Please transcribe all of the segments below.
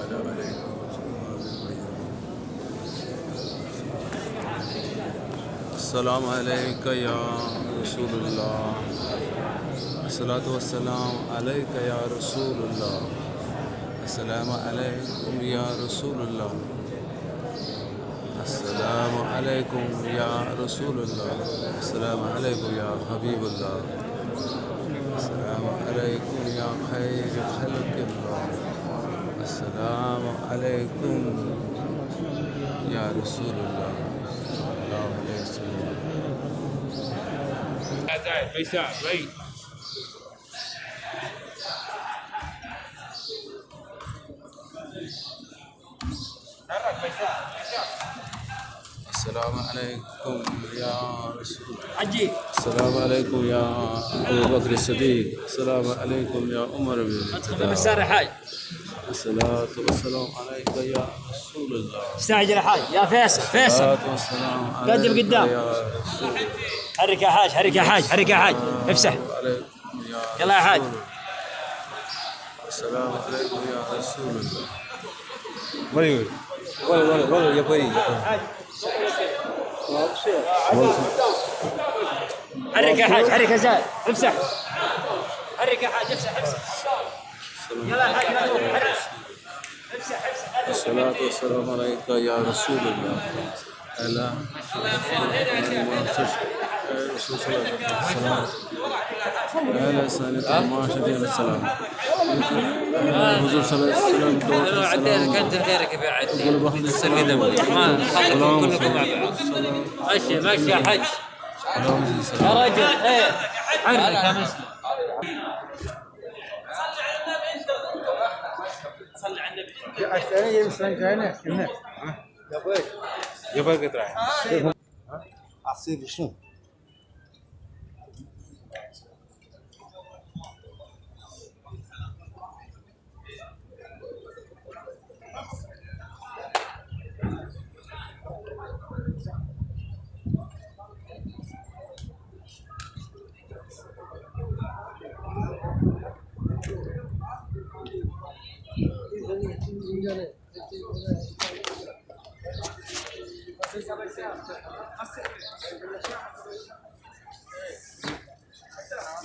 السلام عليك يا رسول الله. الصلاة والسلام عليك يا رسول الله. السلام عليكم يا رسول الله. السلام عليكم يا رسول الله. السلام عليكم يا حبيب الله. السلام عليكم يا خير خلق الله. السلام عليكم يا رسول الله صلى الله عليه وسلم. السلام عليكم يا رسول الله. السلام عليكم يا أبو بكر الصديق. السلام عليكم يا عمر بن الخطاب. الصلاة والسلام عليك يا رسول الله. استعجل يا حاج يا فيصل. الصلاة والسلام عليك قدم قدام. يا رسول الله. حرك يا حاج، حرك يا حاج، حرك يا حاج، افسح. يلا يا حاج. السلام عليكم يا رسول الله. ولا يا بني. حرك يا حاج، حرك يا زاد، افسح. حرك يا حاج، افسح افسح. يلا يا حاج حرك. افسح افسح. الصلاة والسلام عليك يا رسول الله. ألا رسول الله السلام. ألا سنة ما شدينا السلام. حضور صلى الله عليه وسلم. عدينا كنت غيرك بعد تصير قدم ما خليكم كلكم مع بعض. ماشي ماشي يا حج يا رجل. ايه حرك يا مسلم. صلي على النبي. يا بني قطع. عصير شنو؟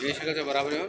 ये शक्ल से बराबर है।